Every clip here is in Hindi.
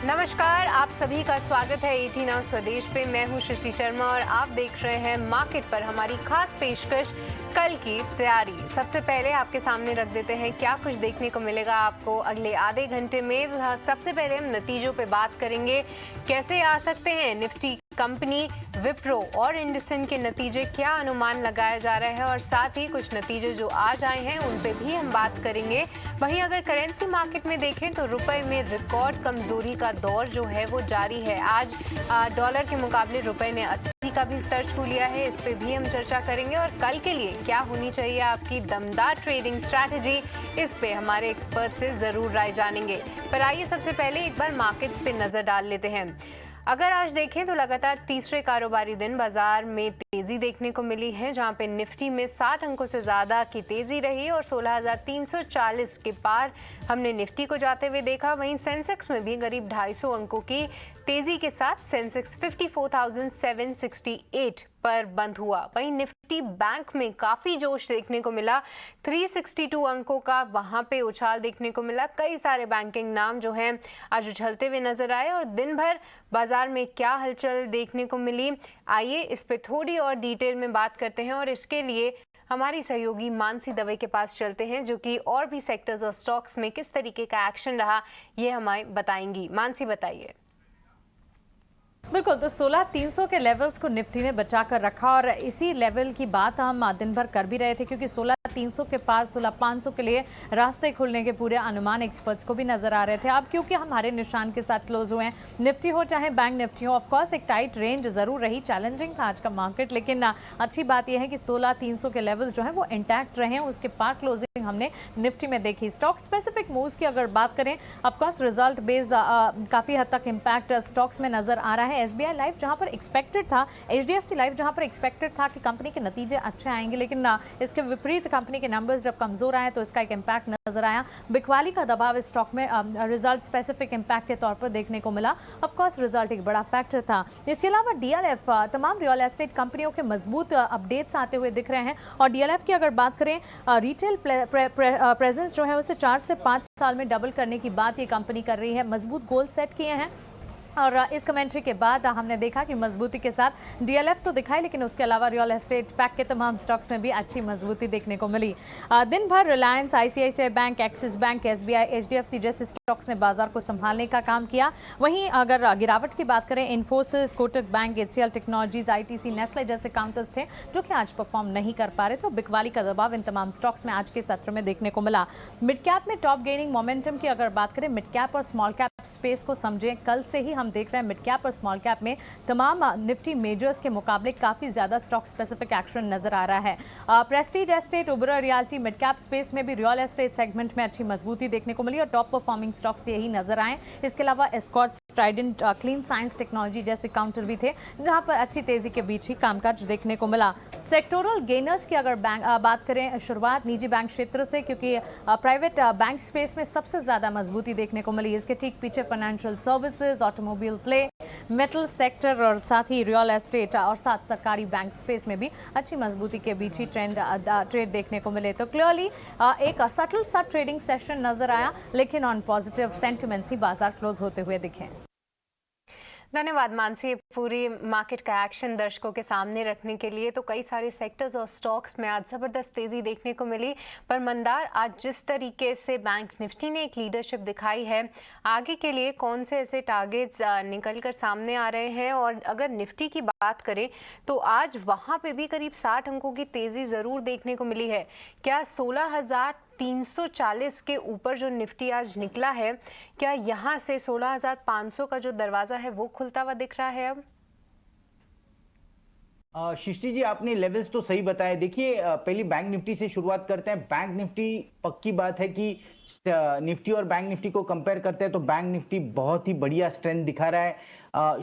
नमस्कार, आप सभी का स्वागत है 18 नाउ स्वदेश पे। मैं हूं सृष्टि शर्मा और आप देख रहे हैं मार्केट पर हमारी खास पेशकश कल की तैयारी। सबसे पहले आपके सामने रख देते हैं क्या कुछ देखने को मिलेगा आपको अगले आधे घंटे में। सबसे पहले हम नतीजों पे बात करेंगे, कैसे आ सकते हैं निफ्टी कंपनी, विप्रो और इंडसइंड के नतीजे, क्या अनुमान लगाया जा रहा है और साथ ही कुछ नतीजे जो आज आए हैं उन पे भी हम बात करेंगे। वहीं अगर करेंसी मार्केट में देखें तो रुपए में रिकॉर्ड कमजोरी का दौर जो है वो जारी है। आज डॉलर के मुकाबले रुपए ने 80 का भी स्तर छू लिया है, इस पे भी हम चर्चा करेंगे। और कल के लिए क्या होनी चाहिए आपकी दमदार ट्रेडिंग स्ट्रैटेजी, इस पे हमारे एक्सपर्ट से जरूर राय जानेंगे। पर आइए सबसे पहले एक बार मार्केट्स पे नजर डाल लेते हैं। अगर आज देखें तो लगातार तीसरे कारोबारी दिन बाजार में तेजी देखने को मिली है, जहां पे निफ्टी में 60 अंकों से ज्यादा की तेजी रही और 16,340 के पार हमने निफ्टी को जाते हुए देखा। वहीं सेंसेक्स में भी करीब 250 अंकों की तेजी के साथ सेंसेक्स 54,768 पर बंद हुआ। वहीं निफ्टी बैंक में काफी जोश देखने को मिला, 362 अंकों का वहां पे उछाल देखने को मिला। कई सारे बैंकिंग नाम जो हैं आज उछलते हुए नजर आए। और दिन भर बाजार में क्या हलचल देखने को मिली, आइए इस पे थोड़ी और डिटेल में बात करते हैं। और इसके लिए हमारी सहयोगी मानसी दवे के पास चलते हैं, जो कि और भी सेक्टर्स और स्टॉक्स में किस तरीके का एक्शन रहा ये हमें बताएंगी। मानसी, बताइए। बिल्कुल, तो 16,300 के लेवल्स को निफ्टी ने बचा कर रखा और इसी लेवल की बात हम दिन भर कर भी रहे थे, क्योंकि 16,300 के पार 16,500 के लिए रास्ते खुलने के पूरे अनुमान एक्सपर्ट्स को भी नजर आ रहे थे। अब क्योंकि हमारे निशान के साथ क्लोज हुए हैं, निफ्टी हो चाहे बैंक निफ्टी हो, ऑफकोर्स एक टाइट रेंज जरूर रही, चैलेंजिंग था आज का मार्केट, लेकिन अच्छी बात यह है कि 16,300 के लेवल्स जो है वो इंटैक्ट रहे हैं। उसके पार क्लोजिंग हमने निफ्टी में देखी। स्टॉक स्पेसिफिक मूव्स की अगर बात करें, ऑफकोर्स रिजल्ट बेस्ड काफी हद तक इंपैक्ट स्टॉक्स में नजर आ रहा है। एसबीआई लाइफ जहां पर एक्सपेक्टेड था, एचडीएफसी लाइफ जहां पर एक्सपेक्टेड था कि कंपनी के नतीजे अच्छे आएंगे, लेकिन इसके विपरीत कंपनी के नंबर्स जब कमजोर आए तो इसका एक इंपैक्ट नजर आया। बिकवाली का दबाव इस स्टॉक में रिजल्ट स्पेसिफिक इंपैक्ट के तौर पर देखने को मिला। ऑफ कोर्स रिजल्ट एक बड़ा फैक्टर था। इसके अलावा डीएलएफ, तमाम रियल एस्टेट कंपनियों के मजबूत अपडेट्स आते हुए दिख रहे हैं। और डीएलएफ की अगर बात करें, रिटेल प्रेजेंस जो है उसे 4 से 5 साल में डबल करने की बात ये कंपनी कर रही है। मजबूत गोल सेट किए हैं और इस कमेंट्री के बाद हमने देखा कि मजबूती के साथ डीएलएफ तो दिखाई, लेकिन उसके अलावा रियल एस्टेट पैक के तमाम स्टॉक्स में भी अच्छी मजबूती देखने को मिली। दिन भर Reliance, ICICI bank, axis bank, SBI, HDFC जैसे स्टॉक्स ने बाजार को संभालने का काम किया। वहीं अगर गिरावट की बात करें, Infosys, Kotak bank, HCL technologies, ITC, Nestle जैसे काउंटर्स थे जो कि आज परफॉर्म नहीं कर पा रहे थे। तो बिकवाली का दबाव इन तमाम स्टॉक्स में आज के सत्र में देखने को मिला। मिड कैप में टॉप गेनिंग मोमेंटम की अगर बात करें, मिड कैप और स्मॉल कैप स्पेस को समझें, कल से ही हम देख रहे हैं मिड कैप और स्मॉल कैप में तमाम निफ्टी मेजर्स के मुकाबले काफी ज्यादा स्टॉक स्पेसिफिक एक्शन नजर आ रहा है। प्रेस्टीज एस्टेट, उबरा रियल्टी, मिड कैप स्पेस में भी रियल एस्टेट सेगमेंट में अच्छी मजबूती देखने को मिली और टॉप परफॉर्मिंग स्टॉक्स यही नजर आए। इसके अलावा escort, Strident, clean science technology जैसे काउंटर भी थे जहां पर अच्छी तेजी के बीच ही कामकाज देखने को मिला। सेक्टोरल गेनर्स की अगर बात करें, शुरुआत निजी बैंक क्षेत्र से, क्योंकि प्राइवेट बैंक स्पेस में सबसे ज्यादा मजबूती देखने को मिली। इसके ठीक पीछे financial services, automobile play, metal sector और साथ ही रियल एस्टेट और साथ सरकारी बैंक स्पेस में भी अच्छी मजबूती के बीच ही ट्रेड देखने को मिले। तो क्लियरली एक सटल सा ट्रेडिंग सेशन नजर आया, लेकिन ऑन पॉजिटिव सेंटिमेंट्स ही बाजार क्लोज होते हुए दिखे। धन्यवाद मानसी, पूरी मार्केट का एक्शन दर्शकों के सामने रखने के लिए। तो कई सारे सेक्टर्स और स्टॉक्स में आज जबरदस्त तेजी देखने को मिली। पर मंदार, आज जिस तरीके से बैंक निफ्टी ने एक लीडरशिप दिखाई है, आगे के लिए कौन से ऐसे टारगेट्स निकल कर सामने आ रहे हैं? और अगर निफ्टी की बात करें तो आज वहां पे भी करीब 60 अंकों की तेजी जरूर देखने को मिली है। क्या 16,340 के ऊपर जो निफ्टी आज निकला है, क्या यहां से 16,500 का जो दरवाजा है वो खुलता हुआ दिख रहा है अब? सृष्टि जी, आपने लेवल्स तो सही बताए। देखिए, पहली बैंक निफ्टी से शुरुआत करते हैं। बैंक निफ्टी, पक्की बात है कि निफ्टी और बैंक निफ्टी को कंपेयर करते हैं तो बैंक निफ्टी बहुत ही बढ़िया स्ट्रेंथ दिखा रहा है।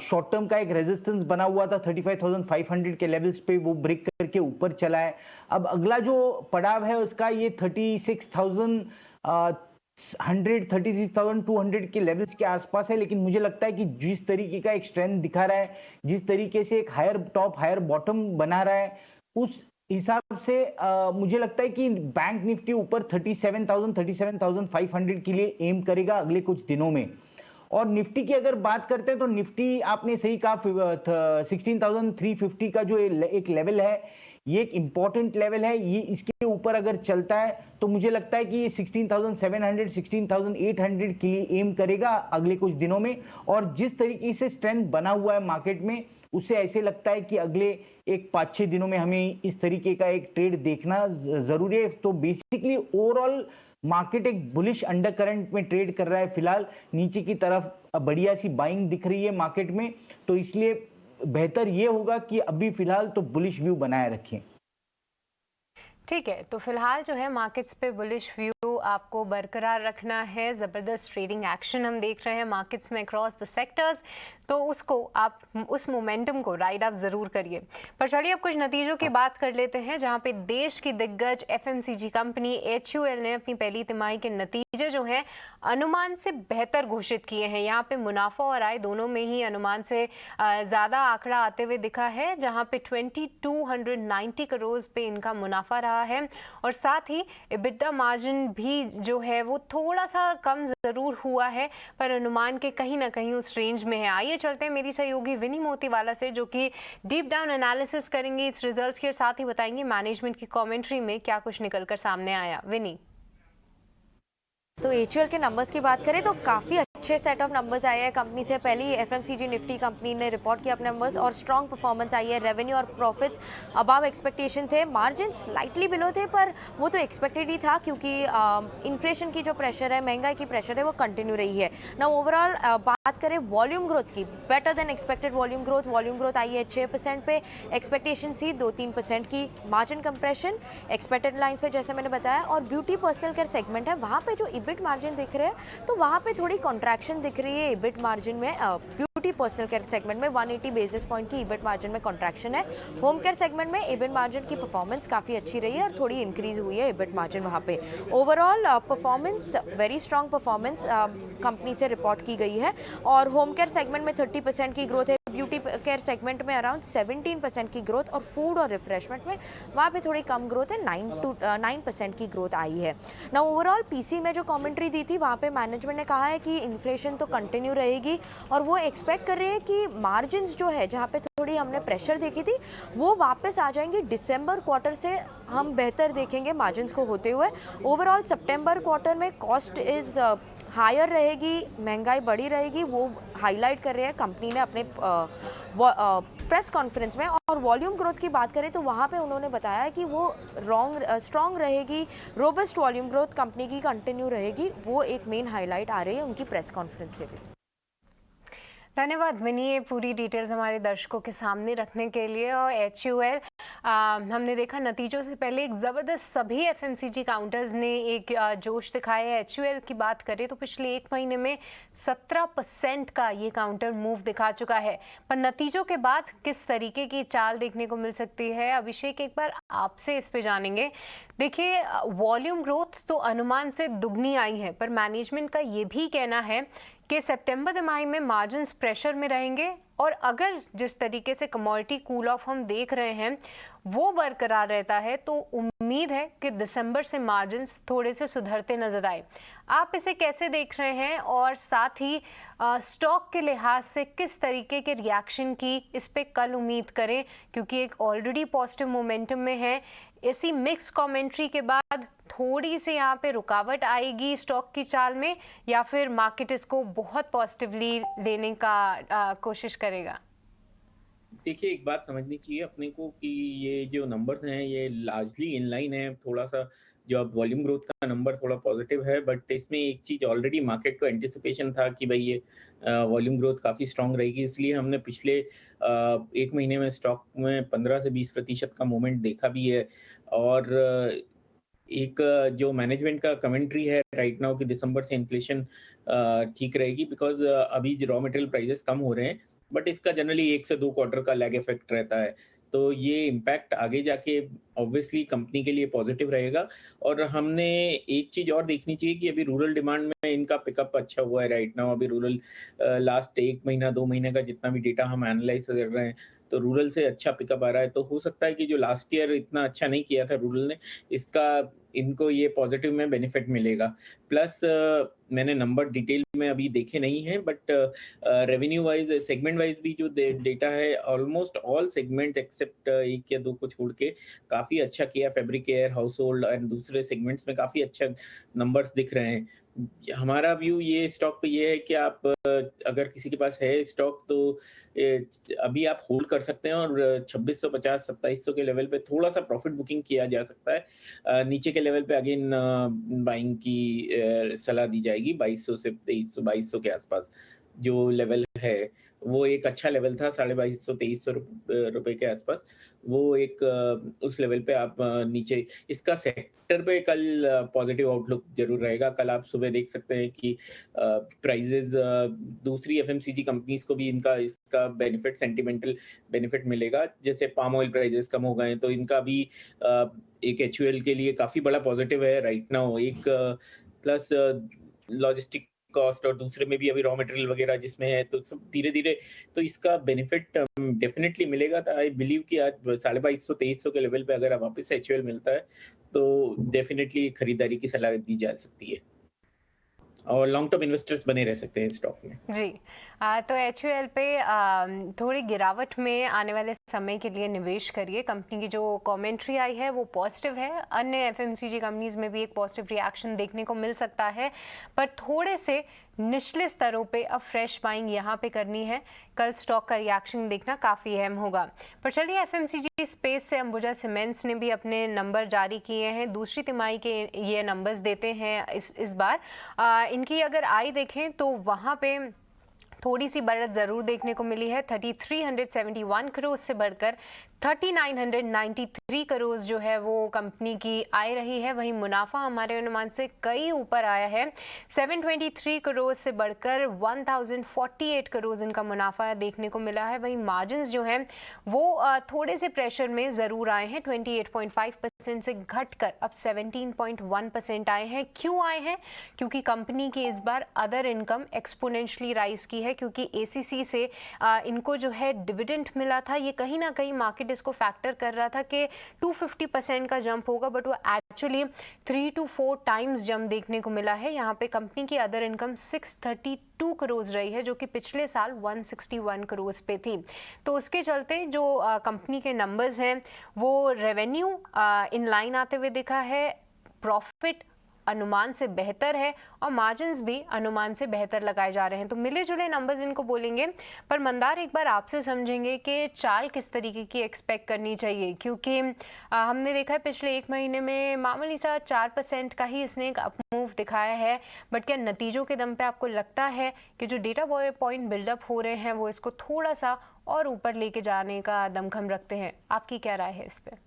शॉर्ट टर्म का एक रेजिस्टेंस बना हुआ था 35,500 के लेवल्स पे, वो ब्रेक करके ऊपर चला है। अब अगला जो पड़ाव है उसका ये 36,200 के लेवल्स के आसपास है। लेकिन मुझे लगता है कि जिस तरीके का एक स्ट्रेंथ दिखा रहा है, जिस तरीके से एक हायर टॉप हायर बॉटम बना रहा है, उस हिसाब से मुझे लगता है कि बैंक निफ्टी ऊपर 37,500 के लिए एम करेगा अगले कुछ दिनों में। और निफ्टी की अगर बात करते हैं तो निफ्टी आपने सही कहा 16,350 का जो एक लेवल है, ये एक इंपॉर्टेंट लेवल है। ये इसके ऊपर अगर चलता है तो मुझे लगता है कि ये 16,700 16,800 के लिए एम करेगा अगले कुछ दिनों में। और जिस तरीके से स्ट्रेंथ बना हुआ है मार्केट में, उससे ऐसे लगता है कि अगले एक 5-6 दिनों में हमें इस तरीके का एक ट्रेड देखना जरूरी है। तो बेसिकली ओवरऑल मार्केट एक बुलिश अंडरकरंट में ट्रेड कर रहा है फिलहाल, नीचे की तरफ बढ़िया सी बाइंग दिख रही है मार्केट में। तो इसलिए बेहतर ये होगा कि अभी फिलहाल तो बुलिश व्यू बनाए रखें। ठीक है, तो फिलहाल जो है मार्केट्स पे बुलिश व्यू आपको बरकरार रखना है। ज़बरदस्त ट्रेडिंग एक्शन हम देख रहे हैं मार्केट्स में अक्रॉस द सेक्टर्स, तो उसको आप उस मोमेंटम को राइड अप ज़रूर करिए। पर चलिए अब कुछ नतीजों की बात कर लेते हैं, जहां पे देश की दिग्गज एफएमसीजी कंपनी HUL ने अपनी पहली तिमाही के नतीजे जो हैं अनुमान से बेहतर घोषित किए हैं। यहाँ पे मुनाफा और आय दोनों में ही अनुमान से ज़्यादा आंकड़ा आते हुए दिखा है, जहाँ पे 2290 करोड़ पे इनका मुनाफा रहा है। और साथ ही EBITDA मार्जिन भी जो है वो थोड़ा सा कम ज़रूर हुआ है, पर अनुमान के कहीं ना कहीं उस रेंज में है। आइए चलते हैं मेरी सहयोगी विनी मोतीवाला से, जो कि डीप डाउन एनालिसिस करेंगे इस रिजल्ट्स के, साथ ही बताएंगे मैनेजमेंट की कमेंट्री में क्या कुछ निकलकर सामने आया। विनी। तो HUL के नंबर्स की बात करें तो काफ़ी अच्छे सेट ऑफ नंबर्स आए हैं कंपनी से। पहली FMCG निफ्टी कंपनी ने रिपोर्ट किया अपने नंबर्स और स्ट्रॉन्ग परफॉर्मेंस आई है। रेवेन्यू और प्रॉफिट्स अबव एक्सपेक्टेशन थे, मार्जिन स्लाइटली बिलो थे, पर वो तो एक्सपेक्टेड ही था क्योंकि इन्फ्लेशन की जो प्रेशर है, महंगाई की प्रेशर है, वो कंटिन्यू रही है ना। ओवरऑल बात करें वॉल्यूम ग्रोथ की, better than expected volume growth आई है 6% पे, एक्सपेक्टेशन थी 2-3% की। मार्जिन कंप्रेशन एक्सपेक्टेड लाइंस पे जैसे मैंने बताया। और ब्यूटी पर्सनल केयर सेगमेंट है, वहाँ पे जो EBIT मार्जिन दिख रहे हैं तो वहाँ पे थोड़ी कॉन्ट्रैक्शन दिख रही है EBIT मार्जिन में। ब्यूटी पर्सनल केयर सेगमेंट में 180 बेसिस पॉइंट की EBIT मार्जिन में कॉन्ट्रैक्शन है। होम केयर सेगमेंट में EBIT मार्जिन की परफॉर्मेंस काफ़ी अच्छी रही है और थोड़ी इंक्रीज हुई है EBIT मार्जिन वहाँ पे। Overall performance very strong performance company से रिपोर्ट की गई है। और होम केयर सेगमेंट में 30% की ग्रोथ है, ब्यूटी केयर सेगमेंट में अराउंड 17% की ग्रोथ, और फूड और रिफ्रेशमेंट में वहाँ पे थोड़ी कम ग्रोथ है, 9% की ग्रोथ आई है ना। ओवरऑल PC में जो कमेंट्री दी थी वहाँ पे मैनेजमेंट ने कहा है कि इन्फ्लेशन तो कंटिन्यू रहेगी और वो एक्सपेक्ट कर रहे हैं कि मार्जिन्स जो है जहाँ पे थोड़ी हमने प्रेशर देखी थी वो वापस आ जाएंगे। दिसंबर क्वार्टर से हम बेहतर देखेंगे मार्जिन्स को होते हुए। ओवरऑल सितंबर क्वार्टर में कॉस्ट इज हायर रहेगी, महंगाई बढ़ी रहेगी, वो हाईलाइट कर रहे हैं कंपनी ने अपने प्रेस कॉन्फ्रेंस में। और वॉल्यूम ग्रोथ की बात करें तो वहाँ पे उन्होंने बताया कि वो स्ट्रॉन्ग रहेगी, रोबस्ट वॉल्यूम ग्रोथ कंपनी की कंटिन्यू रहेगी, वो एक मेन हाईलाइट आ रही है उनकी प्रेस कॉन्फ्रेंस से भी। धन्यवाद विनी, ये पूरी डिटेल्स हमारे दर्शकों के सामने रखने के लिए। और HUL हमने देखा नतीजों से पहले एक ज़बरदस्त सभी FMCG काउंटर्स ने एक जोश दिखाया है। HUL की बात करें तो पिछले एक महीने में 17% का ये काउंटर मूव दिखा चुका है। पर नतीजों के बाद किस तरीके की चाल देखने को मिल सकती है, अभिषेक एक बार आपसे इस पे जानेंगे। देखिए, वॉल्यूम ग्रोथ तो अनुमान से दुगनी आई है, पर मैनेजमेंट का ये भी कहना है कि सितंबर तिमाही में मार्जिन्स प्रेशर में रहेंगे, और अगर जिस तरीके से कमोडिटी कूल ऑफ हम देख रहे हैं वो बरकरार रहता है तो उम्मीद है कि दिसंबर से मार्जिन्स थोड़े से सुधरते नजर आए। आप इसे कैसे देख रहे हैं, और साथ ही स्टॉक के लिहाज से किस तरीके के रिएक्शन की इस पे कल उम्मीद करें, क्योंकि एक ऑलरेडी पॉजिटिव मोमेंटम में है। इसी मिक्स कमेंट्री के बाद थोड़ी सी यहाँ पे रुकावट आएगी स्टॉक की चाल में, या फिर मार्केट इसको बहुत पॉजिटिवली लेने का कोशिश करेगा? देखिए, एक बात समझनी चाहिए अपने को कि ये जो नंबर्स हैं ये लार्जली इन लाइन है। थोड़ा सा जो अब वॉल्यूम ग्रोथ का नंबर थोड़ा पॉजिटिव है, बट इसमें एक चीज ऑलरेडी मार्केट को एंटिसिपेशन था कि भाई ये वॉल्यूम ग्रोथ काफी स्ट्रांग रहेगी, इसलिए हमने पिछले एक महीने में स्टॉक में 15 से 20% का मूवमेंट देखा भी है। और एक जो मैनेजमेंट का कमेंट्री है राइट नाउ कि दिसंबर से इन्फ्लेशन ठीक रहेगी, बिकॉज अभी रॉ मटेरियल प्राइसेस कम हो रहे हैं, बट इसका जनरली 1 से 2 क्वार्टर का लैग इफेक्ट रहता है। तो ये इम्पैक्ट आगे जाके ऑब्वियसली कंपनी के लिए पॉजिटिव रहेगा। और हमने एक चीज और देखनी चाहिए कि अभी रूरल डिमांड में इनका पिकअप अच्छा हुआ है राइट नाउ। अभी रूरल लास्ट 1 महीना 2 महीने का जितना भी डेटा हम एनालाइज कर रहे हैं तो रूरल से अच्छा पिकअप आ रहा है। तो हो सकता है कि जो लास्ट ईयर इतना अच्छा नहीं किया था रूरल ने, इसका इनको ये पॉजिटिव में बेनिफिट मिलेगा। प्लस मैंने नंबर डिटेल में अभी देखे नहीं हैं, but revenue wise, segment wise भी जो डेटा है, ऑलमोस्ट ऑल सेगमेंट एक्सेप्ट एक या दो को छोड़ के काफी अच्छा किया। Fabric care, house hold and दूसरे सेगमेंट्स में काफी अच्छा नंबर्स दिख रहे हैं। हमारा व्यू ये स्टॉक पे ये है कि आप अगर किसी के पास है स्टॉक तो अभी आप होल्ड कर सकते हैं, और 2650 2700 के लेवल पे थोड़ा सा प्रॉफिट बुकिंग किया जा सकता है। नीचे के लेवल पे अगेन बाइंग की सलाह दी जाएगी। 2200 से 2300 2200 के आसपास जो लेवल है वो एक अच्छा लेवल था, 2250 2300 रुपए के आसपास। वो एक उस लेवल पे आप नीचे, इसका सेक्टर पे कल पॉजिटिव आउटलुक जरूर रहेगा। कल आप सुबह देख सकते हैं कि प्राइजेस दूसरी एफएमसीजी कंपनीज को भी इसका बेनिफिट, सेंटिमेंटल बेनिफिट मिलेगा। जैसे पाम ऑयल प्राइजेस कम हो गए हैं तो इनका भी एक एचयूएल के लिए काफी बड़ा पॉजिटिव है राइट नाउ। एक प्लस लॉजिस्टिक कॉस्ट और दूसरे में भी अभी रॉ मटेरियल वगैरह जिसमें है, तो सब धीरे धीरे तो इसका बेनिफिट डेफिनेटली मिलेगा। तो आई बिलीव कि आज 2250 2300 के लेवल पे अगर वापस से एचयूएल मिलता है तो डेफिनेटली खरीदारी की सलाह दी जा सकती है, और लॉन्ग टर्म इन्वेस्टर्स बने रह सकते हैं स्टॉक में। जी, तो एचयूएल पे थोड़ी गिरावट में आने वाले समय के लिए निवेश करिए। कंपनी की जो कमेंट्री आई है वो पॉजिटिव है। अन्य एफएमसीजी कंपनीज में भी एक पॉजिटिव रिएक्शन देखने को मिल सकता है, पर थोड़े से निचले स्तरों पे अब फ्रेश बाइंग यहाँ पे करनी है। कल स्टॉक का रिएक्शन देखना काफ़ी अहम होगा। पर चलिए, एफएमसीजी स्पेस से अंबुजा सीमेंट्स ने भी अपने नंबर जारी किए हैं। दूसरी तिमाही के ये नंबर्स देते हैं इस बार। इनकी अगर आय देखें तो वहाँ पे थोड़ी सी बढ़त ज़रूर देखने को मिली है। 3371 करोड़ से बढ़कर 3993 करोड़ जो है वो कंपनी की आय रही है। वहीं मुनाफा हमारे अनुमान से कई ऊपर आया है। 723 करोड़ से बढ़कर 1048 करोड़ इनका मुनाफा देखने को मिला है। वहीं मार्जिन्स जो हैं वो थोड़े से प्रेशर में ज़रूर आए हैं। 28.5% से घटकर अब 17.1% आए हैं। क्यों आए हैं? क्योंकि कंपनी की इस बार अदर इनकम एक्सपोनेंशियली राइज की है, क्योंकि एसीसी से इनको जो है डिविडेंड मिला था। ये कहीं ना कहीं मार्केट इसको फैक्टर कर रहा था कि 250% का जंप होगा, बट वो एक्चुअली 3 to 4 टाइम्स जंप देखने को मिला है। यहाँ पे कंपनी की अदर इनकम 632 करोड़ रही है, जो कि पिछले साल 161 करोड़ पे थी। तो उसके चलते जो कंपनी के नंबर्स हैं वो रेवेन्यू इन लाइन आते हुए दिखा है, प्रॉफिट अनुमान से बेहतर है, और मार्जिन्स भी अनुमान से बेहतर लगाए जा रहे हैं। तो मिले जुले नंबर्स इनको बोलेंगे। पर मंदार, एक बार आपसे समझेंगे कि चाल किस तरीके की एक्सपेक्ट करनी चाहिए, क्योंकि हमने देखा है पिछले एक महीने में मामूली सा 4% का ही इसने एक अप मूव दिखाया है। बट क्या नतीजों के दम पे आपको लगता है कि जो डेटा पॉइंट बिल्डअप हो रहे हैं वो इसको थोड़ा सा और ऊपर लेके जाने का दमखम रखते हैं? आपकी क्या राय है इस पर?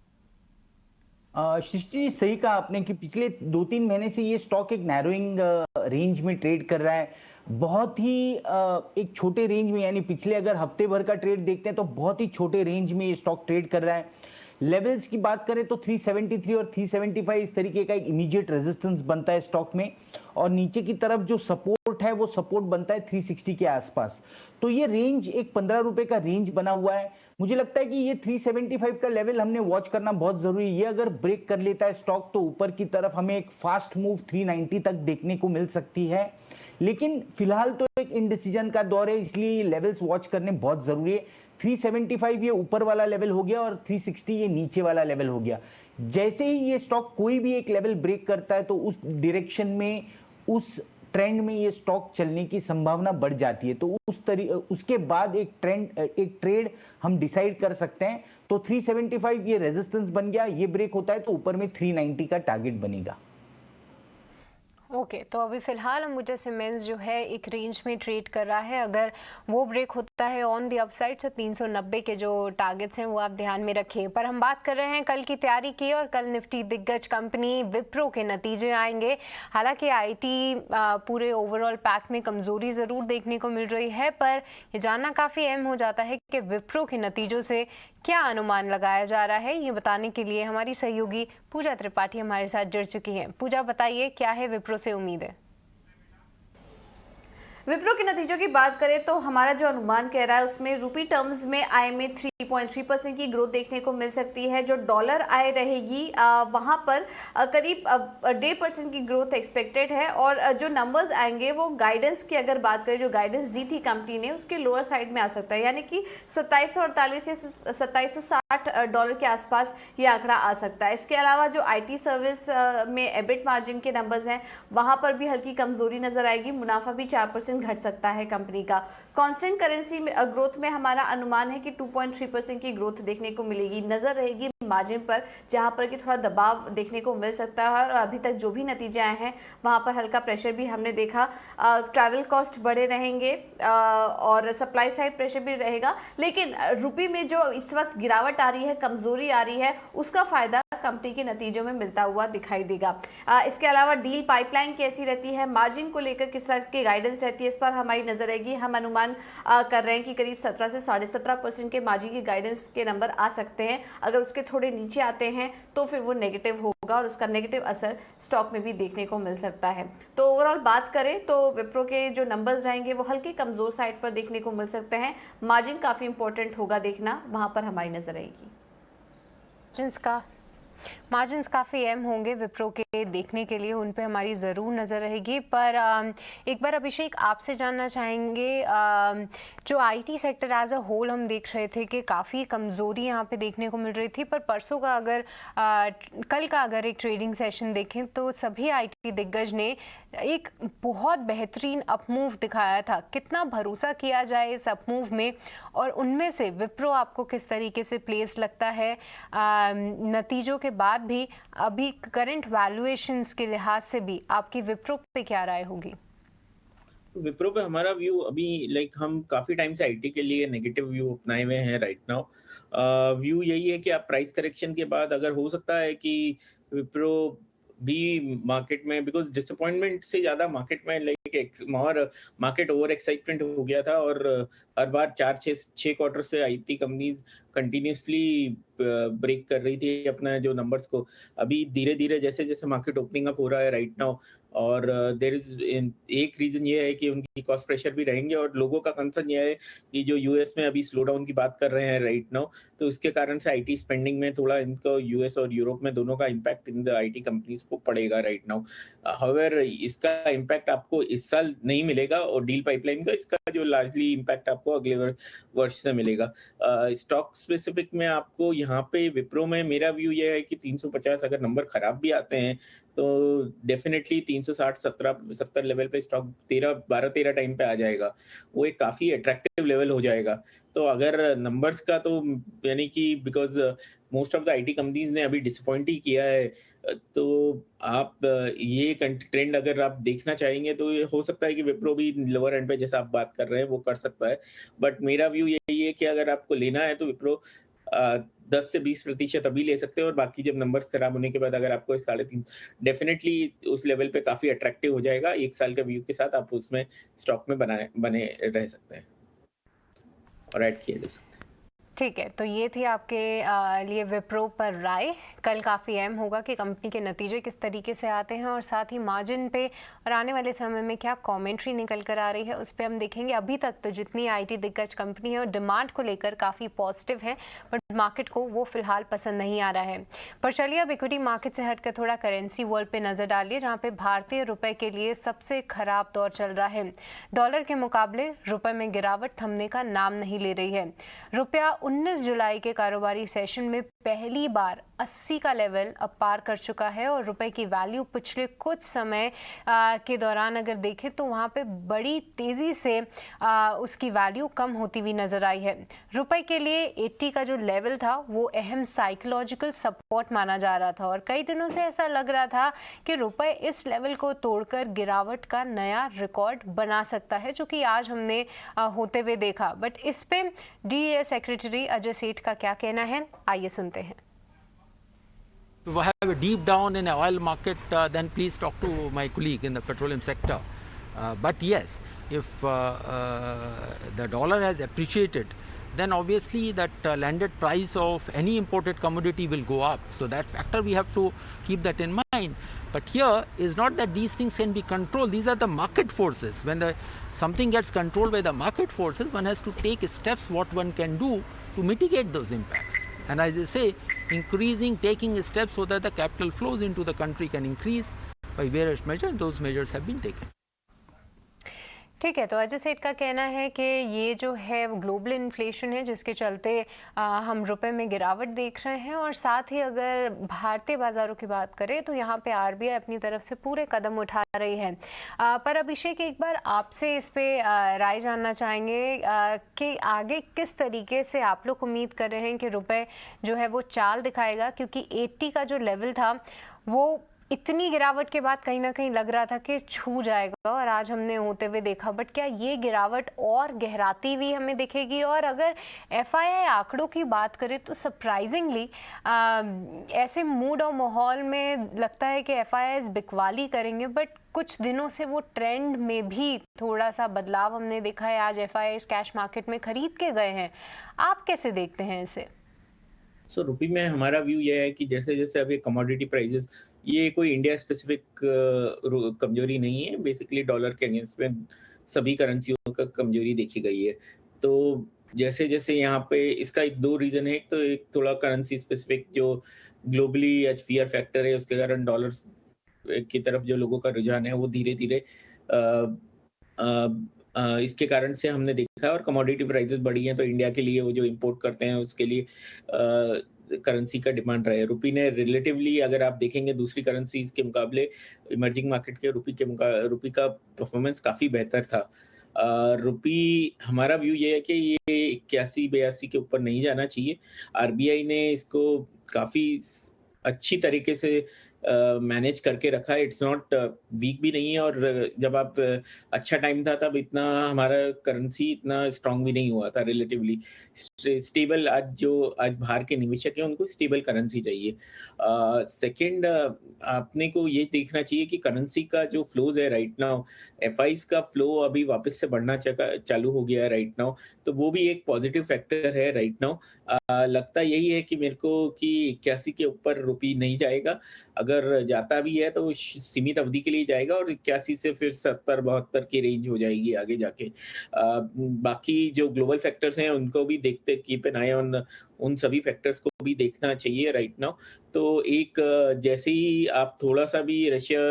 सृष्टि जी, सही कहा आपने कि पिछले 2-3 महीने से ये स्टॉक एक नैरोइंग रेंज में ट्रेड कर रहा है। बहुत ही एक छोटे रेंज में, यानी पिछले अगर हफ्ते भर का ट्रेड देखते हैं तो बहुत ही छोटे रेंज में ये स्टॉक ट्रेड कर रहा है। लेवल्स की बात करें तो 373 और 375 इस तरीके का एक इमीडिएट रेजिस्टेंस बनता है स्टॉक में, और नीचे की तरफ जो सपोर्ट है वो सपोर्ट बनता है 360 के आसपास। तो ये रेंज एक 15 रुपए का रेंज बना हुआ है। मुझे लगता है कि ये 375 का लेवल हमने वॉच करना बहुत जरूरी है। ये अगर ब्रेक कर लेता है स्टॉक तो ऊपर की तरफ हमें एक फास्ट मूव 390 तक देखने को मिल सकती है। लेकिन फिलहाल तो एक इनडिसीजन का दौर है, इसलिए लेवल्स वॉच करने बहुत जरूरी है। 375 ये ऊपर वाला लेवल हो गया और 360 ये नीचे वाला लेवल हो गया। जैसे ही ये स्टॉक कोई भी एक लेवल ब्रेक करता है तो उस डायरेक्शन में, उस ट्रेंड में ये स्टॉक चलने की संभावना बढ़ जाती है। तो उसके बाद एक ट्रेड हम डिसाइड कर सकते हैं। तो 375 ये रेजिस्टेंस बन गया, ये ब्रेक होता है तो ऊपर में 390 का टारगेट बनेगा। ओके, तो अभी फिलहाल अंबुजा सीमेंट्स जो है एक रेंज में ट्रेड कर रहा है। अगर वो ब्रेक होता है ऑन द अपसाइड तो 390 के जो टारगेट्स हैं वो आप ध्यान में रखिए। पर हम बात कर रहे हैं कल की तैयारी की, और कल निफ्टी दिग्गज कंपनी विप्रो के नतीजे आएंगे। हालांकि आईटी पूरे ओवरऑल पैक में कमजोरी ज़रूर देखने को मिल रही है, पर ये जानना काफ़ी अहम हो जाता है कि विप्रो के नतीजों से क्या अनुमान लगाया जा रहा है। ये बताने के लिए हमारी सहयोगी पूजा त्रिपाठी हमारे साथ जुड़ चुकी हैं। पूजा, बताइए क्या है विप्रो से उम्मीद है? विप्रो के नतीजों की बात करें तो हमारा जो अनुमान कह रहा है उसमें रुपी टर्म्स में आय में 3.3% की ग्रोथ देखने को मिल सकती है। जो डॉलर आय रहेगी वहां पर करीब 1.5% की ग्रोथ एक्सपेक्टेड है। और जो नंबर्स आएंगे वो गाइडेंस की अगर बात करें, जो गाइडेंस दी थी कंपनी ने, उसके लोअर साइड में आ सकता है, यानी कि 2748 या 2760 डॉलर के आसपास ये आंकड़ा आ सकता है। इसके अलावा जो आईटी सर्विस में एबिट मार्जिन के नंबर्स हैं वहां पर भी हल्की कमजोरी नजर आएगी। मुनाफा भी 4% घट सकता है कंपनी का। कांस्टेंट करेंसी ग्रोथ में हमारा अनुमान है कि 2.3% की ग्रोथ देखने को मिलेगी। नजर रहेगी मार्जिन पर, जहां पर कि थोड़ा दबाव देखने को मिल सकता है। और अभी तक जो भी नतीजे आए हैं वहां पर हल्का प्रेशर भी हमने देखा। ट्रैवल कॉस्ट बढ़े रहेंगे और सप्लाई साइड प्रेशर भी रहेगा। लेकिन रुपये में जो इस वक्त गिरावट आ रही है, कमजोरी आ रही है, उसका फायदा कंपनी के नतीजों में मिलता हुआ दिखाई देगा। इसके अलावा डील पाइपलाइन कैसी रहती है, मार्जिन को लेकर किस तरह की गाइडेंस रहती है, इस पर हमारी नजर रहेगी। हम अनुमान कर रहे हैं कि करीब 17 से 17.5% के मार्जिन की गाइडेंस के नंबर आ सकते हैं। अगर उसके थोड़े नीचे आते हैं तो फिर वो नेगेटिव होगा और उसका नेगेटिव असर स्टॉक में भी देखने को मिल सकता है। तो ओवरऑल बात करें तो विप्रो के जो नंबर्स रहेंगे वो हल्के कमजोर साइड पर देखने को मिल सकते हैं। मार्जिन काफी इंपॉर्टेंट होगा देखना, वहां पर हमारी नजर रहेगी। जिनका मार्जिन्स काफ़ी अहम होंगे विप्रो के देखने के लिए, उन पे हमारी ज़रूर नज़र रहेगी। पर एक बार अभिषेक आपसे जानना चाहेंगे, जो IT sector as a whole हम देख रहे थे कि काफ़ी कमज़ोरी यहाँ पे देखने को मिल रही थी, पर परसों का अगर कल का अगर एक ट्रेडिंग सेशन देखें तो सभी आईटी दिग्गज ने एक बहुत बेहतरीन अपमूव दिखाया था। कितना भरोसा किया जाए इस अपमूव में, और उनमें से विप्रो आपको किस तरीके से प्लेस लगता है नतीजों के बाद भी, अभी करंट वैल्यूएशंस के लिहाज से भी आपकी विप्रो पे क्या राय होगी? विप्रो पे हमारा व्यू अभी हम काफी टाइम से आईटी के लिए नेगेटिव व्यू अपनाए हुए हैं राइट नाउ। व्यू यही है कि आप प्राइस करेक्शन के बाद अगर हो सकता है कि विप्रो भी मार्केट में, बिकॉज डिसअपॉइंटमेंट से ज्यादा मार्केट में मार्केट ओवर एक्साइटमेंट हो गया था और हर बार 4-6 क्वार्टर से आईटी कंपनीज कंटिन्यूसली ब्रेक कर रही थी अपना जो नंबर्स को। अभी धीरे धीरे जैसे जैसे मार्केट ओपनिंग अप हो रहा है राइट नाउ, और देयर इज एक रीजन ये है कि उनकी कॉस्ट प्रेशर भी रहेंगे, और लोगों का कंसर्न ये है कि जो यूएस में अभी स्लो डाउन की बात कर रहे हैं राइट नाउ, तो इसके कारण से आईटी स्पेंडिंग में थोड़ा इनको यूएस और यूरोप में दोनों का impact in the IT companies को पड़ेगा राइट नाउ। हाउएवर इसका इम्पैक्ट आपको इस साल नहीं मिलेगा, और डील पाइपलाइन का इसका जो लार्जली इम्पैक्ट आपको अगले वर्ष से मिलेगा। स्टॉक स्पेसिफिक में आपको यहाँ पे विप्रो में मेरा व्यू ये है कि 350 अगर नंबर खराब भी आते हैं तो डेफिनेटली 360-70 लेवल पे स्टॉक 12-13 टाइम पे आ जाएगा। वो एक काफी अट्रैक्टिव लेवल हो जाएगा। तो अगर नंबर्स का तो यानी कि because most of the IT companies ने अभी डिसअपॉइंट ही किया है, तो आप ये ट्रेंड अगर आप देखना चाहेंगे तो ये हो सकता है कि विप्रो भी लोअर एंड पे जैसा आप बात कर रहे हैं वो कर सकता है। बट मेरा व्यू यही है कि अगर आपको लेना है तो विप्रो 10 से 20% अभी ले सकते हैं, और बाकी जब नंबर्स खराब होने के बाद अगर आपको 3.5 डेफिनेटली उस लेवल पे काफी अट्रैक्टिव हो जाएगा। एक साल का व्यू के साथ आप उसमें स्टॉक में बने रह सकते हैं और ऐड किए जा सकते हैं। ठीक है, तो ये थी आपके लिए विप्रो पर राय। कल काफ़ी अहम होगा कि कंपनी के नतीजे किस तरीके से आते हैं, और साथ ही मार्जिन पे और आने वाले समय में क्या कमेंट्री निकल कर आ रही है उस पर हम देखेंगे। अभी तक तो जितनी आईटी दिग्गज कंपनी है और डिमांड को लेकर काफ़ी पॉजिटिव है, बट मार्केट को वो फिलहाल पसंद नहीं आ रहा है। पर चलिए अब इक्विटी मार्केट से हटकर थोड़ा करेंसी वर्ल्ड पे नजर डालिए, जहाँ पे भारतीय रुपए के लिए सबसे खराब दौर चल रहा है। डॉलर के मुकाबले रुपए में गिरावट थमने का नाम नहीं ले रही है। रुपया 19 जुलाई के कारोबारी सेशन में पहली बार 80 का लेवल अब पार कर चुका है, और रुपए की वैल्यू पिछले कुछ समय के दौरान अगर देखें तो वहाँ पे बड़ी तेज़ी से उसकी वैल्यू कम होती हुई नजर आई है। रुपए के लिए 80 का जो लेवल था वो अहम साइकोलॉजिकल सपोर्ट माना जा रहा था, और कई दिनों से ऐसा लग रहा था कि रुपए इस लेवल को तोड़कर गिरावट का नया रिकॉर्ड बना सकता है, जो कि आज हमने होते हुए देखा। बट इस पे डीए सेक्रेटरी अजय सेठ का क्या कहना है, आइए सुनते हैं। If I have a deep down in a oil market, then please talk to my colleague in the petroleum sector. But yes, if the dollar has appreciated, then obviously that landed price of any imported commodity will go up. So that factor we have to keep that in mind. fine. But here is not that these things can be controlled. These are the market forces. When something gets controlled by the market forces, one has to take steps what one can do to mitigate those impacts. And as I say, taking steps so that the capital flows into the country can increase by various measures. Those measures have been taken. ठीक है, तो अजय सेठ का कहना है कि ये जो है ग्लोबल इन्फ्लेशन है जिसके चलते हम रुपए में गिरावट देख रहे हैं, और साथ ही अगर भारतीय बाज़ारों की बात करें तो यहाँ पे आरबीआई अपनी तरफ से पूरे कदम उठा रही है। पर अभिषेक, एक बार आपसे इस पे राय जानना चाहेंगे कि आगे किस तरीके से आप लोग उम्मीद कर रहे हैं कि रुपए जो है वो चाल दिखाएगा, क्योंकि 80 का जो लेवल था वो इतनी गिरावट के बाद कहीं ना कहीं लग रहा था कि छू जाएगा, और आज हमने होते हुए देखा। बट क्या ये गिरावट और गहराती हुई हमें दिखेगी? और अगर एफआईआई आंकड़ों की बात करें तो सरप्राइजिंगली ऐसे मूड और माहौल में लगता है कि एफआईआई बिकवाली करेंगे, बट कुछ दिनों से वो ट्रेंड में भी थोड़ा सा बदलाव हमने देखा है। आज एफआईआई कैश मार्केट में खरीद के गए हैं, आप कैसे देखते हैं इसे? सो रुपी में हमारा व्यू ये है कि जैसे जैसे अभी कमोडिटी प्राइसेस, ये कोई इंडिया स्पेसिफिक कमजोरी नहीं है, बेसिकली डॉलर के अगेंस्ट में सभी करेंसियों का कमजोरी देखी गई है। तो जैसे जैसे यहाँ पे इसका एक दो रीजन है। एक तो एक थोड़ा करेंसी स्पेसिफिक जो ग्लोबली आज फियर फैक्टर है, उसके कारण डॉलर की तरफ जो लोगों का रुझान है वो धीरे धीरे इसके कारण से हमने देखा है। और कमोडिटी प्राइसेस बढ़ी हैं तो इंडिया के लिए वो जो इंपोर्ट करते हैं उसके लिए करेंसी का डिमांड रहा है। रुपी ने रिलेटिवली अगर आप देखेंगे दूसरी करेंसीज के मुकाबले इमर्जिंग मार्केट के रुपी का परफॉर्मेंस काफी बेहतर था। रुपी, हमारा व्यू ये है कि ये 81-82 के ऊपर नहीं जाना चाहिए। आरबीआई ने इसको काफी अच्छी तरीके से मैनेज करके रखा है। इट्स नॉट वीक भी नहीं है, और जब आप अच्छा टाइम था तब इतना हमारा करेंसी इतना स्ट्रांग भी नहीं हुआ था। रिलेटिवली स्टेबल आज बाहर के निवेशक हैं उनको स्टेबल करेंसी चाहिए। सेकंड, आपने को ये देखना चाहिए कि करेंसी का जो फ्लोज है राइट नाउ, एफआईज का फ्लो अभी वापस से बढ़ना चालू हो गया है राइट नाउ, तो वो भी एक पॉजिटिव फैक्टर है राइट नाउ। लगता यही है कि मेरे को कि 81 के ऊपर रुपी नहीं जाएगा। अगर जाता भी है तो सीमित अवधि के लिए जाएगा, और 81 से फिर 70-72 की रेंज हो जाएगी आगे जाके। बाकी जो ग्लोबल फैक्टर्स हैं उनको भी देखते, कीप एन आई ऑन उन सभी फैक्टर्स को भी देखना चाहिए राइट नाउ। तो एक जैसे ही आप थोड़ा सा भी रशिया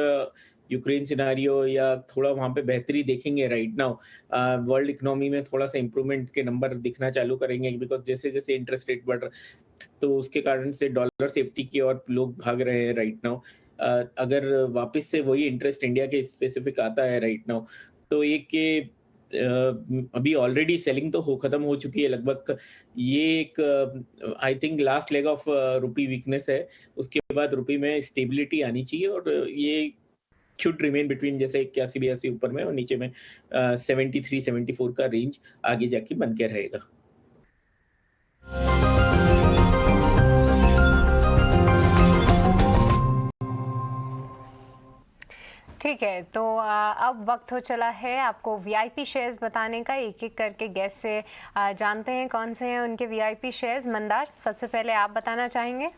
यूक्रेन सिनारियो या थोड़ा वहां पे बेहतरी देखेंगे राइट नाउ, वर्ल्ड इकोनॉमी में थोड़ा सा इंप्रूवमेंट के नंबर दिखना चालू करेंगे, बिकॉज जैसे जैसे इंटरेस्ट रेट बढ़ रहा है तो उसके कारण से डॉलर सेफ्टी की ओर लोग भाग रहे हैं राइट नाउ। अगर वापस से वही इंटरेस्ट इंडिया के स्पेसिफिक आता है राइट नाउ, तो एक के अभी ऑलरेडी सेलिंग तो खत्म हो चुकी है लगभग। ये एक I think last leg of rupee weakness है। उसके बाद रुपी में स्टेबिलिटी आनी चाहिए, और ये should remain between जैसे 81-82 ऊपर में और नीचे में 73-74 का रेंज आगे जाके बन के रहेगा। ठीक है, तो अब वक्त हो चला है आपको वीआईपी शेयर्स बताने का। एक एक करके गेस्ट से जानते हैं कौन से हैं उनके वीआईपी शेयर्स। मंदार, सबसे पहले आप बताना चाहेंगे?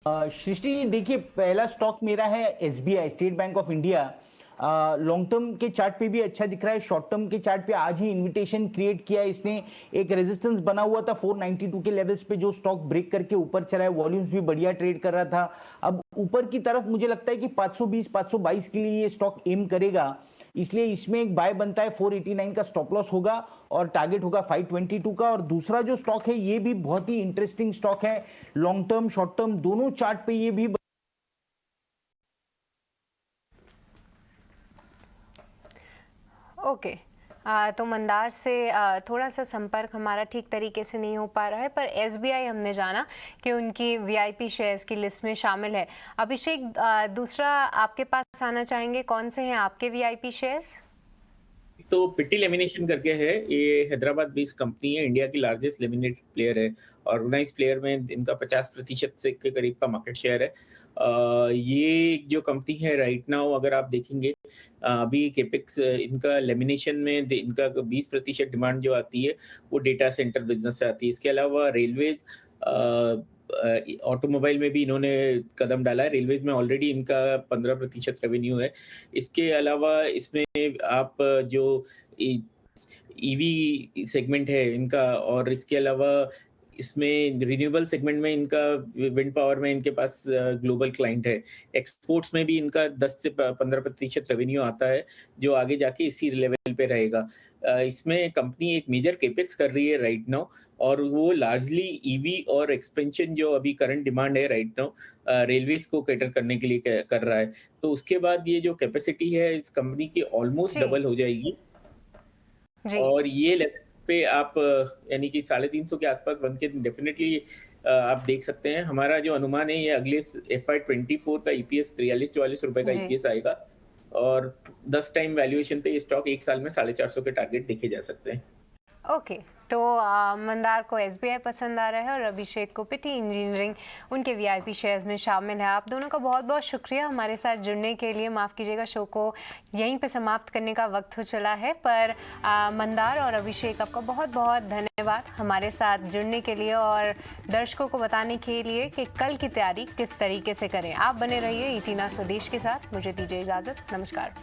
सृष्टि जी, देखिए पहला स्टॉक मेरा है SBI, state bank of India. Long term के चार्ट पे भी अच्छा दिख रहा है, शॉर्ट टर्म के चार्ट पे आज ही इन्विटेशन क्रिएट किया है इसने। एक रेजिस्टेंस बना हुआ था 492 के लेवल्स पे, जो स्टॉक ब्रेक करके ऊपर चला है। वॉल्यूम्स भी बढ़िया ट्रेड कर रहा था। अब ऊपर की तरफ मुझे लगता है कि 520-522 के लिए ये स्टॉक एम करेगा, इसलिए इसमें एक बाय बनता है। 489 का स्टॉप लॉस होगा और टारगेट होगा 522 का। और दूसरा जो स्टॉक है ये भी बहुत ही इंटरेस्टिंग स्टॉक है, लॉन्ग टर्म शॉर्ट टर्म दोनों चार्ट पे ये भी। ओके, तो मंदार से थोड़ा सा संपर्क हमारा ठीक तरीके से नहीं हो पा रहा है, पर एसबीआई हमने जाना कि उनकी वीआईपी शेयर्स की लिस्ट में शामिल है। अभिषेक, दूसरा आपके पास आना चाहेंगे, कौन से हैं आपके वीआईपी शेयर्स? तो पिट्टी लेमिनेशन करके है, ये हैदराबाद बेस्ड कंपनी है, इंडिया की लार्जेस्ट लेमिनेट प्लेयर है। ऑर्गेनाइज प्लेयर में इनका 50% से के करीब का मार्केट शेयर है। ये जो कंपनी है राइट नाउ अगर आप देखेंगे, अभी केपेक्स इनका लेमिनेशन में इनका 20% डिमांड जो आती है वो डेटा सेंटर बिजनेस से आती है। इसके अलावा रेलवेज ऑटोमोबाइल में भी इन्होंने कदम डाला है, रेलवेज में ऑलरेडी इनका 15% रेवेन्यू है। इसके अलावा इसमें आप जो ईवी सेगमेंट है इनका, और इसके अलावा इसमें रिन्यूएबल सेगमेंट में इनका, विंड पावर में इनके पास ग्लोबल क्लाइंट है। एक्सपोर्ट्स में भी इनका 10 से 15% रेवेन्यू आता है, जो आगे जाके इसी लेवल पे रहेगा। इसमें कंपनी एक मेजर केपेक्स कर रही है राइट नाउ, और वो लार्जली ईवी और एक्सपेंशन जो अभी करंट डिमांड है राइट नाउ रेलवेज को कैटर करने के लिए कर रहा है। तो उसके बाद ये जो कैपेसिटी है इस कंपनी की ऑलमोस्ट डबल हो जाएगी, और ये लेवल पे आप यानी कि 350 के आसपास बन के डेफिनेटली आप देख सकते हैं। हमारा जो अनुमान है ये अगले FY24 का EPS 43-44 रुपए का EPS आएगा, और 10 टाइम वैल्यूएशन पे ये स्टॉक 1 साल में 450 के टारगेट देखे जा सकते हैं। ओके, तो मंदार को SBI पसंद आ रहा है और अभिषेक को पिटी इंजीनियरिंग उनके VIP शेयर्स में शामिल है। आप दोनों का बहुत बहुत शुक्रिया हमारे साथ जुड़ने के लिए। माफ़ कीजिएगा, शो को यहीं पे समाप्त करने का वक्त हो चला है, पर मंदार और अभिषेक आपका बहुत बहुत धन्यवाद हमारे साथ जुड़ने के लिए और दर्शकों को बताने के लिए कि कल की तैयारी किस तरीके से करें। आप बने रहिए ET नाउ स्वदेश के साथ। मुझे दीजिए इजाज़त, नमस्कार।